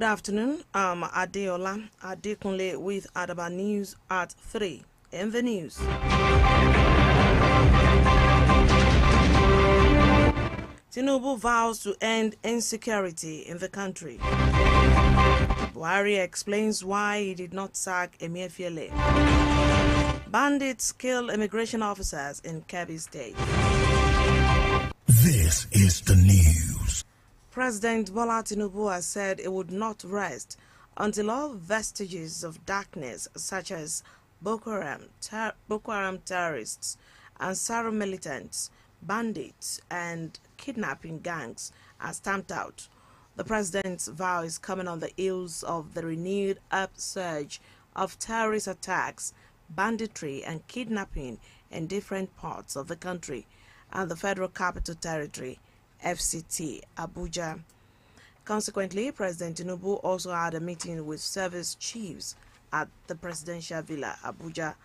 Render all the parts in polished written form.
Good afternoon. I'm Adeola Adekunle with Adaba News at 3. In the news, Tinubu vows to end insecurity in the country. Buhari explains why he did not sack Emefiele. Bandits kill immigration officers in Kebbi State. This is the news. President Bola Tinubu has said he would not rest until all vestiges of darkness such as Boko Haram terrorists, Ansar militants, bandits, and kidnapping gangs are stamped out. The president's vow is coming on the heels of the renewed upsurge of terrorist attacks, banditry, and kidnapping in different parts of the country and the Federal Capital Territory, FCT, Abuja. Consequently, President Tinubu also had a meeting with service chiefs at the Presidential Villa, Abuja.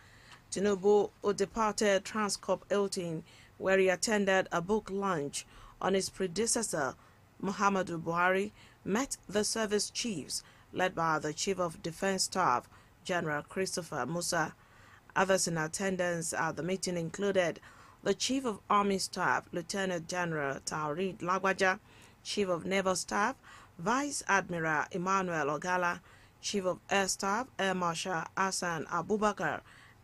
Tinubu, who departed Transcorp Hilton, where he attended a book launch on his predecessor, Muhammadu Buhari, met the service chiefs led by the Chief of Defense Staff, General Christopher Musa. Others in attendance at the meeting included the Chief of Army Staff, Lieutenant General Taurid Lagwaja, Chief of Naval Staff, Vice Admiral Emmanuel Ogala, Chief of Air Staff, Air Marshal Hassan Abubakar,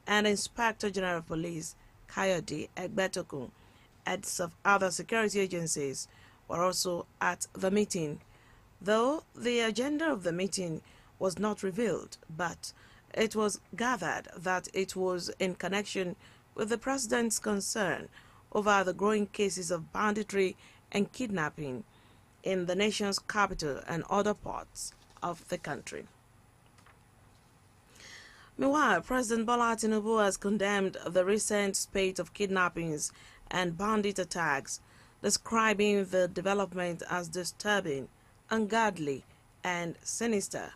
and Inspector General of Police, Kayode Egbetokun. Heads of other security agencies were also at the meeting. Though the agenda of the meeting was not revealed, but it was gathered that it was in connection with the president's concern over the growing cases of banditry and kidnapping in the nation's capital and other parts of the country. Meanwhile, President Bola Tinubu has condemned the recent spate of kidnappings and bandit attacks, describing the development as disturbing, ungodly, and sinister.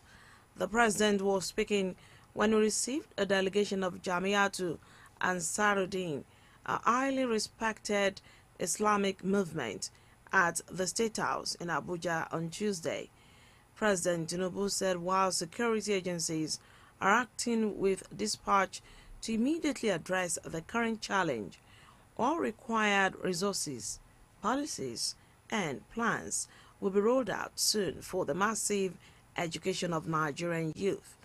The president was speaking when he received a delegation of Jamiatu Ansaruddin, a highly respected Islamic movement, at the State House in Abuja on Tuesday. President Tinubu said while security agencies are acting with dispatch to immediately address the current challenge, all required resources, policies, and plans will be rolled out soon for the massive education of Nigerian youth.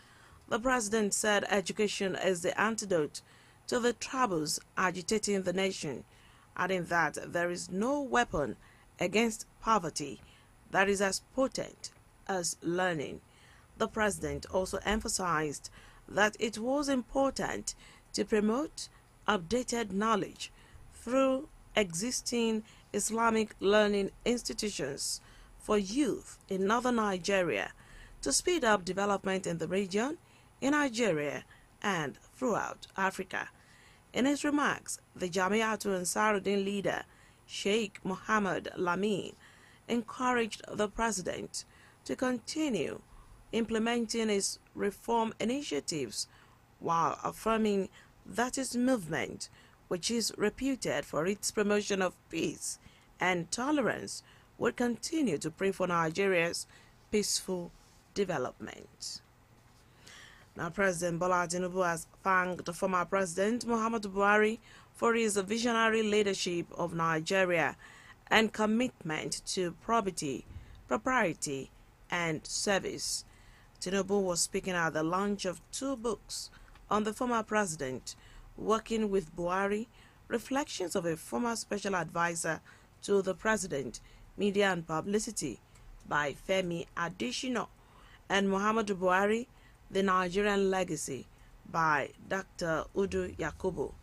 The president said education is the antidote to the troubles agitating the nation, adding that there is no weapon against poverty that is as potent as learning. The president also emphasized that it was important to promote updated knowledge through existing Islamic learning institutions for youth in northern Nigeria to speed up development in the region, in Nigeria, and throughout Africa. In his remarks, the Jamiatu Ansaruddin leader, Sheikh Mohammed Lamin, encouraged the president to continue implementing his reform initiatives while affirming that his movement, which is reputed for its promotion of peace and tolerance, will continue to pray for Nigeria's peaceful development. Now, President Bola Tinubu has thanked the former President Muhammadu Buhari for his visionary leadership of Nigeria and commitment to probity, propriety, and service. Tinubu was speaking at the launch of 2 books on the former president, Working with Buhari, Reflections of a Former Special Advisor to the President, Media and Publicity, by Femi Adesina, and Muhammadu Buhari, The Nigerian Legacy, by Dr. Udu Yakubu.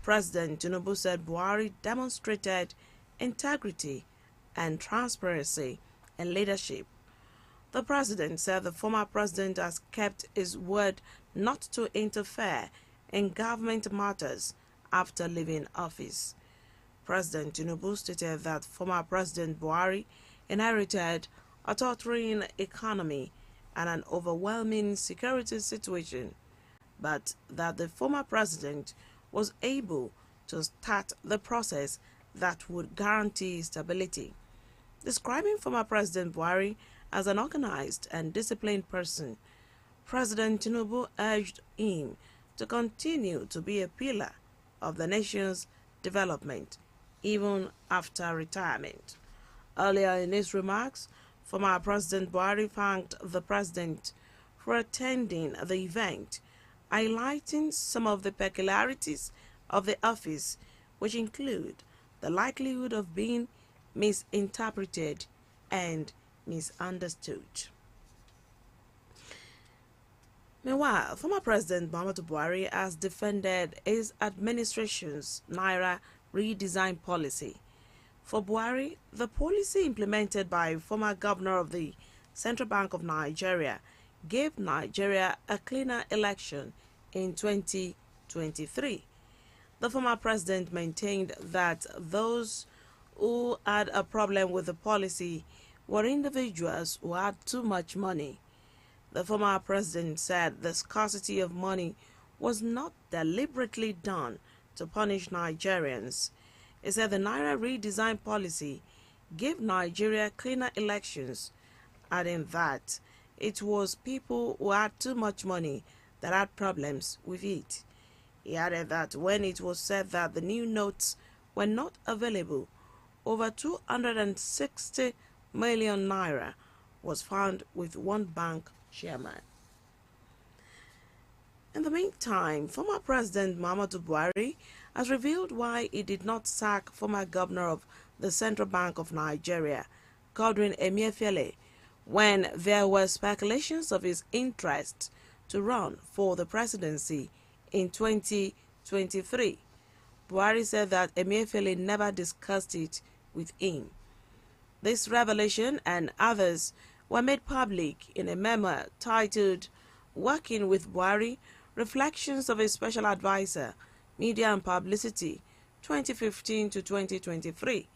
President Tinubu said Buhari demonstrated integrity and transparency in leadership. The president said the former president has kept his word not to interfere in government matters after leaving office. President Tinubu stated that former President Buhari inherited a tottering economy and an overwhelming security situation, but that the former president was able to start the process that would guarantee stability. Describing former President Buhari as an organized and disciplined person, President Tinubu urged him to continue to be a pillar of the nation's development even after retirement. Earlier in his remarks, former President Buhari thanked the president for attending the event, highlighting some of the peculiarities of the office, which include the likelihood of being misinterpreted and misunderstood. Meanwhile, former President Muhammadu Buhari has defended his administration's Naira redesign policy. For Buhari, the policy implemented by former governor of the Central Bank of Nigeria gave Nigeria a cleaner election in 2023. The former president maintained that those who had a problem with the policy were individuals who had too much money. The former president said the scarcity of money was not deliberately done to punish Nigerians. He said the Naira redesign policy gave Nigeria cleaner elections, adding that it was people who had too much money that had problems with it. He added that when it was said that the new notes were not available, over 260 million naira was found with one bank chairman. In the meantime, former President Muhammadu Buhari has revealed why he did not sack former governor of the Central Bank of Nigeria, Godwin Emefiele, when there were speculations of his interest to run for the presidency in 2023. Buhari said that Emefiele never discussed it with him. This revelation and others were made public in a memo titled Working with Buhari, Reflections of a Special Advisor, Media and Publicity, 2015 to 2023,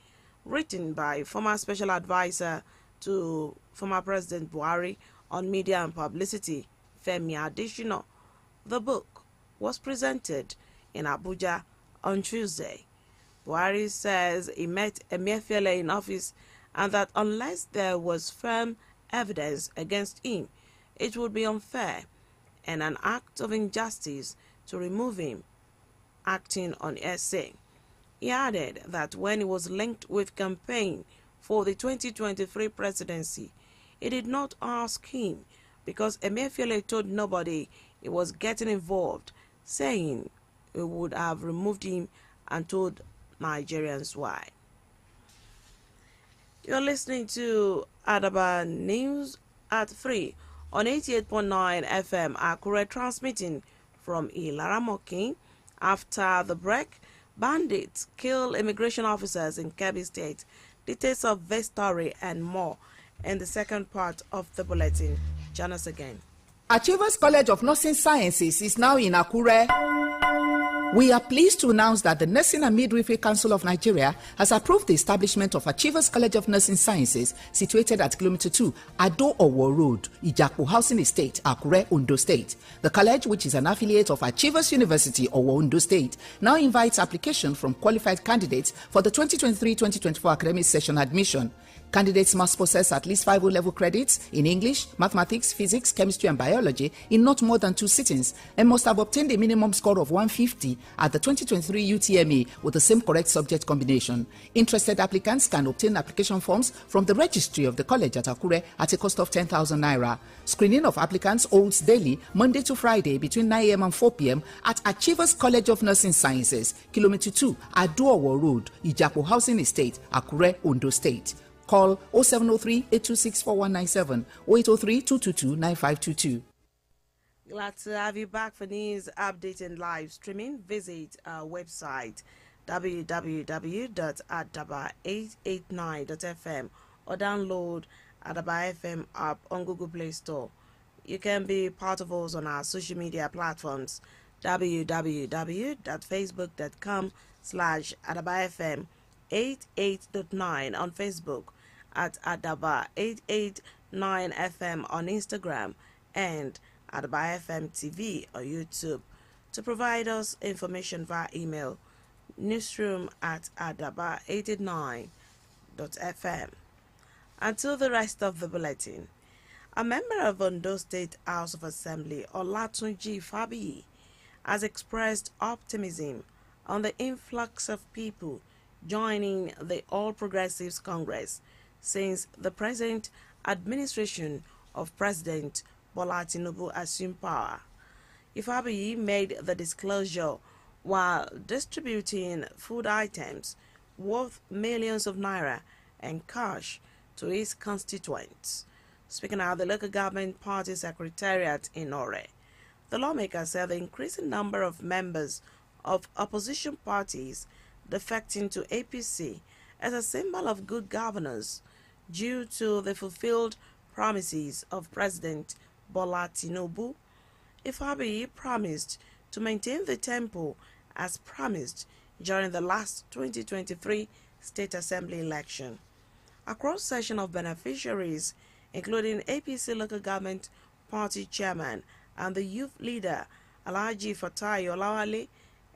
written by former Special Advisor to former President Buhari on Media and Publicity, Femi Adesina. The book was presented in Abuja on Tuesday. Buhari says he met Emefiele in office and that unless there was firm evidence against him, it would be unfair and an act of injustice to remove him, acting on essay. He added that when he was linked with campaign for the 2023 presidency, he did not ask him because Emefiele told nobody he was getting involved, saying he would have removed him and told Nigerians why. You're listening to Adaba News at 3 on 88.9 FM Akure, transmitting from Ilaramokin. After the break, bandits kill immigration officers in Kebbi State. Details of this story and more in the second part of the bulletin. Join us again. Achievers College of Nursing Sciences is now in Akure. We are pleased to announce that the Nursing and Midwifery Council of Nigeria has approved the establishment of Achievers College of Nursing Sciences situated at Kilometer 2, Ado-Owo Road, Ijapu Housing Estate, Akure, Ondo State. The college, which is an affiliate of Achievers University, Owo, Ondo State, now invites application from qualified candidates for the 2023-2024 academic session admission. Candidates must possess at least 5 O-level credits in English, mathematics, physics, chemistry, and biology in not more than 2 sittings, and must have obtained a minimum score of 150 at the 2023 UTME with the same correct subject combination. Interested applicants can obtain application forms from the registry of the college at Akure at a cost of 10,000 naira. Screening of applicants holds daily, Monday to Friday, between 9 a.m. and 4 p.m. at Achievers College of Nursing Sciences, Kilometer 2, Ado-Owo Road, Ijapu Housing Estate, Akure, Ondo State. Call 0703-826-4197 or 803-222-9522. Glad to have you back for news, update, and live streaming. Visit our website www.adaba889.fm or download Adaba FM app on Google Play Store. You can be part of us on our social media platforms www.facebook.com/AdabFM88.9 on Facebook, at Adaba889FM on Instagram, and Adaba FM TV or YouTube. To provide us information via email, newsroom@adaba889.fm. Until the rest of the bulletin, A member of Ondo State House of Assembly, Olatunji Fabiyi, has expressed optimism on the influx of people joining the All Progressives Congress since the present administration of President Bola Tinubu assumed power. Fabiyi made the disclosure while distributing food items worth millions of naira and cash to his constituents. Speaking at the local government party secretariat in Ore, the lawmaker said the increasing number of members of opposition parties defecting to APC as a symbol of good governance due to the fulfilled promises of President Bola Tinubu. Fabiyi promised to maintain the tempo as promised during the last 2023 State Assembly election. A cross-section of beneficiaries, including APC local government party chairman and the youth leader Alhaji Fatai Olawale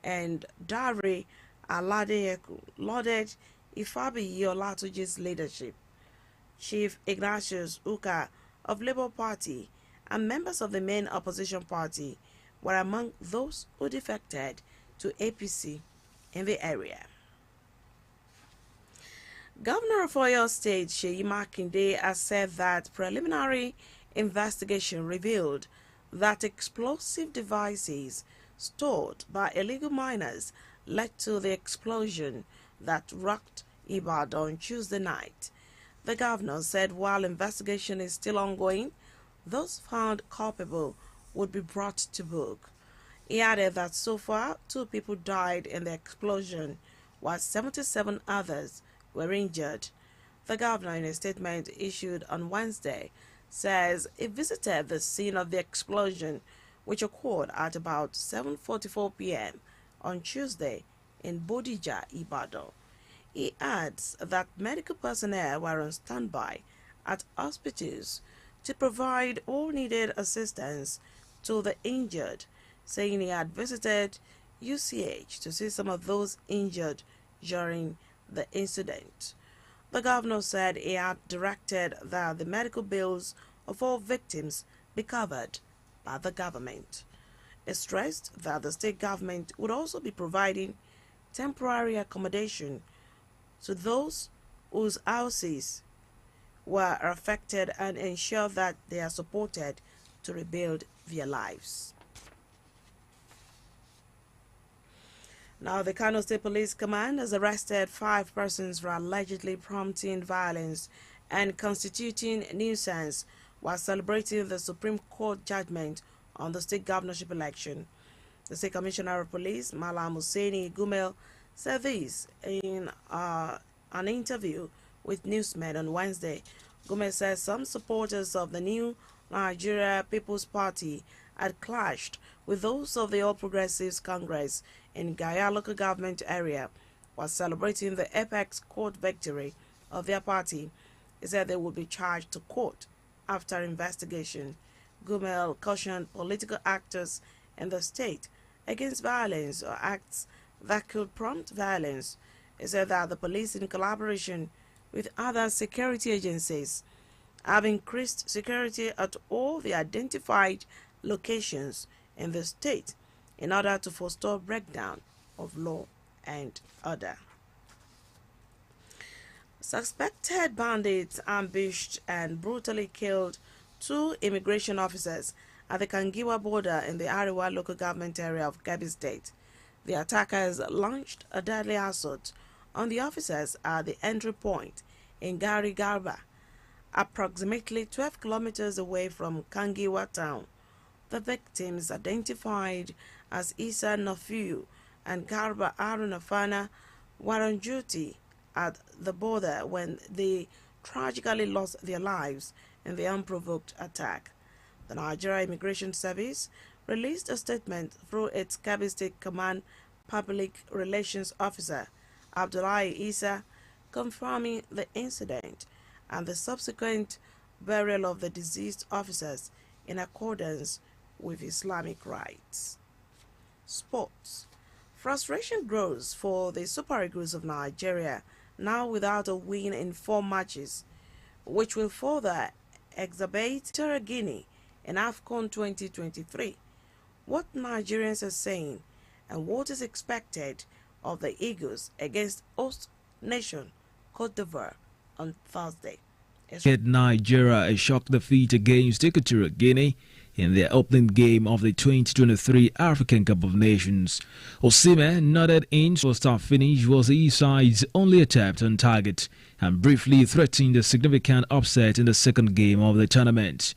and Dare Aladeyeku, lauded Fabiyi Olatunji's leadership. Chief Ignatius Uka of Labour Party and members of the main opposition party were among those who defected to APC in the area. Governor of Oyo State, Seyi Makinde, has said that preliminary investigation revealed that explosive devices stored by illegal miners led to the explosion that rocked Ibadan on Tuesday night. The governor said while investigation is still ongoing, those found culpable would be brought to book. He added that so far, 2 people died in the explosion, while 77 others were injured. The governor, in a statement issued on Wednesday, says he visited the scene of the explosion, which occurred at about 7:44 p.m. on Tuesday in Bodija, Ibadan. He adds that medical personnel were on standby at hospitals to provide all needed assistance to the injured, saying he had visited UCH to see some of those injured during the incident. The governor said he had directed that the medical bills of all victims be covered by the government. He stressed that the state government would also be providing temporary accommodation to those whose houses were affected and ensure that they are supported to rebuild their lives. Now, the Kano State Police Command has arrested 5 persons for allegedly prompting violence and constituting nuisance while celebrating the Supreme Court judgment on the state governorship election. The State Commissioner of Police, Malam Hussaini Gumel, said this in an interview with newsmen on Wednesday. Gumel says some supporters of the new Nigeria People's Party had clashed with those of the All Progressives Congress in Gaya local government area while celebrating the apex court victory of their party. He said they would be charged to court after investigation. Gumel cautioned political actors in the state against violence or acts that could prompt violence. He said that the police, in collaboration with other security agencies, have increased security at all the identified locations in the state in order to forestall breakdown of law and order. Suspected bandits ambushed and brutally killed 2 immigration officers at the Kangiwa border in the Ariwa local government area of Kebbi State. The attackers launched a deadly assault on the officers at the entry point in Gari Garba, approximately 12 kilometers away from Kangiwa town. The victims, identified as Isa Nafiu and Garba Arunafana, were on duty at the border when they tragically lost their lives in the unprovoked attack. The Nigeria Immigration Service released a statement through its Kebbi State Command Public Relations Officer, Abdullahi Isa, confirming the incident and the subsequent burial of the deceased officers in accordance with Islamic rites. Sports. Frustration grows for the Super Eagles of Nigeria, now without a win in 4 matches, which will further exhibit Equatorial Guinea in AFCON 2023. What Nigerians are saying and what is expected of the Eagles against host nation Cote d'Ivoire on Thursday. Get Nigeria a shock defeat against Equatorial Guinea in their opening game of the 2023 African Cup of Nations. Osimhen nodded in for start finish was his side's only attempt on target and briefly threatened a significant upset in the second game of the tournament.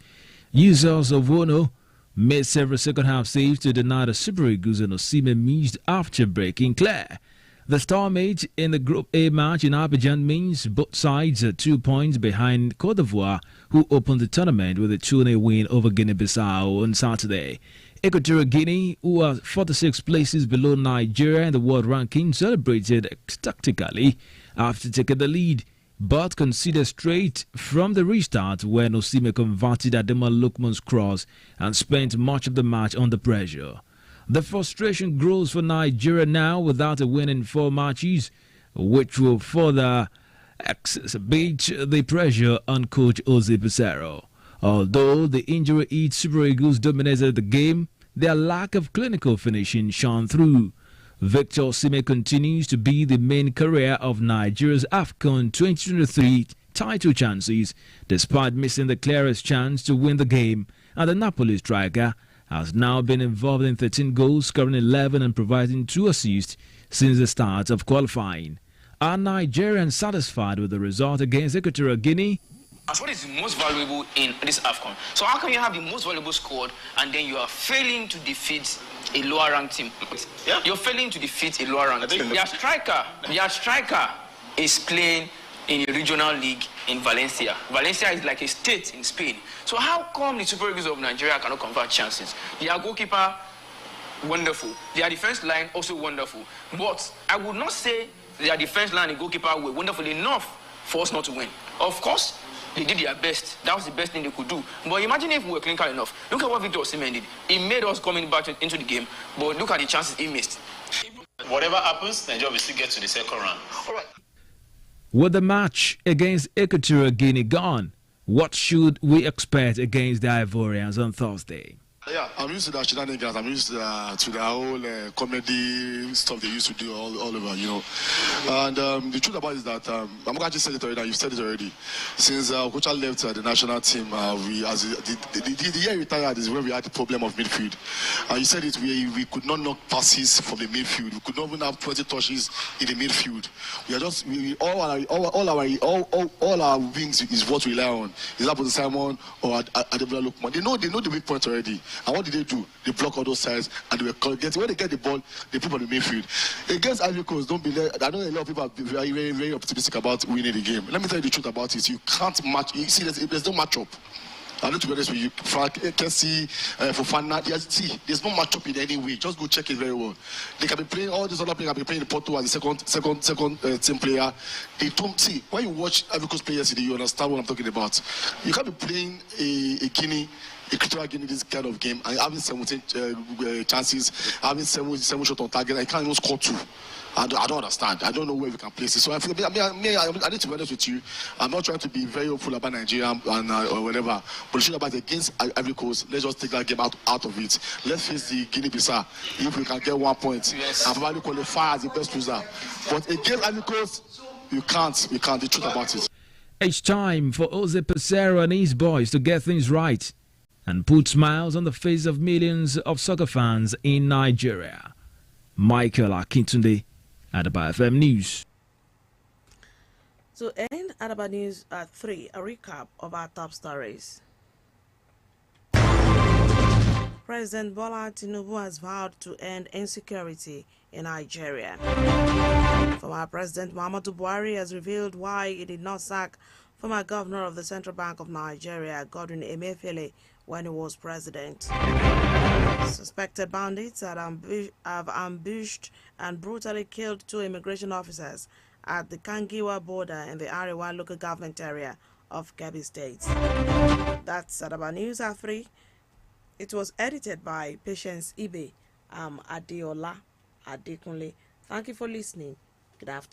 Users of Wono made several second half saves to deny the Super Eagles, and Osimhen missed after breaking clear. The stalemate in the Group A match in Abidjan means both sides are 2 points behind Cote d'Ivoire, who opened the tournament with a 2-0 win over Guinea-Bissau on Saturday. Equatorial Guinea, who are 46 places below Nigeria in the world ranking, celebrated tactically after taking the lead, but conceded straight from the restart when Osimhen converted Ademola Lookman's cross and spent much of the match under pressure. The frustration grows for Nigeria now without a win in 4 matches, which will further exacerbate the pressure on coach Jose Peseiro. Although the injury-hit Super Eagles dominated the game, their lack of clinical finishing shone through. Victor Osimhen continues to be the main carrier of Nigeria's AFCON 2023 title chances, despite missing the clearest chance to win the game, and the Napoli striker has now been involved in 13 goals, scoring 11 and providing 2 assists since the start of qualifying. Are Nigerians satisfied with the result against Equatorial Guinea? As what is the most valuable in this AFCON? So how can you have the most valuable squad and then you are failing to defeat a lower ranked team? Yeah. You're failing to defeat a lower ranked team. Your striker is playing in a regional league in Valencia. Valencia is like a state in Spain. So how come the Super Eagles of Nigeria cannot convert chances? Their goalkeeper, wonderful. Their defense line, also wonderful. But I would not say their defense line and goalkeeper were wonderful enough for us not to win. Of course, they did their best. That was the best thing they could do. But imagine if we were clinical enough. Look at what Victor Osimhen did. He made us coming back into the game, but look at the chances he missed. Whatever happens, Nigeria will still get to the second round. All right. With the match against Equatorial Guinea gone, what should we expect against the Ivorians on Thursday? Yeah, I'm used to that shenanigans. I'm used to the whole comedy stuff they used to do all over, you know. And the truth about it is that I'm going to say it already. You've said it already. Since Coach left the national team, the year he retired is when we had the problem of midfield. And you said it. We could not knock passes from the midfield. We could not even have 20 touches in the midfield. We are just all our wings is what we rely on. Is that Simon or Ademola Lookman? They know the weak point already. And what did they do? They block all those sides, and they were getting, when they get the ball, they put on the midfield. Against Ivory Coast, don't be there. I know a lot of people are very, very, very optimistic about winning the game. Let me tell you the truth about it. You can't match. You see, there's no matchup. I need to be honest with you, Frank, Kessie, Fofana. There's no matchup in any way. Just go check it very well. They can be playing, all these other players can be playing the Porto as the second team player. They don't see. When you watch Ivory Coast players, you understand what I'm talking about. You can't be playing a Guinea. Equatorial Guinea this kind of game and having 17 chances, having seven shots on target, I can't even score 2. I don't understand. I don't know where we can place it. So I need to be honest with you. I'm not trying to be very hopeful about Nigeria and or whatever. But the truth about against Ivory Coast, let's just take that game out of it. Let's face the Guinea-Bissau. If we can get 1 point, yes, and probably qualify as the best loser. But against Ivory Coast, you can't. The truth about it. It's time for Jose Peseiro and his boys to get things right and put smiles on the face of millions of soccer fans in Nigeria. Michael Akintunde, Adaba FM News. To end Adaba News at 3, a recap of our top stories. President Bola Tinubu has vowed to end insecurity in Nigeria. Former President Muhammadu Buhari has revealed why he did not sack former governor of the Central Bank of Nigeria, Godwin Emefiele, when he was president. Suspected bandits have ambushed and brutally killed 2 immigration officers at the Kangiwa border in the Arewa local government area of Kebbi State. That's Adaba News at 3. It was edited by Patience Ibe, Adeola Adekunle. Thank you for listening. Good afternoon.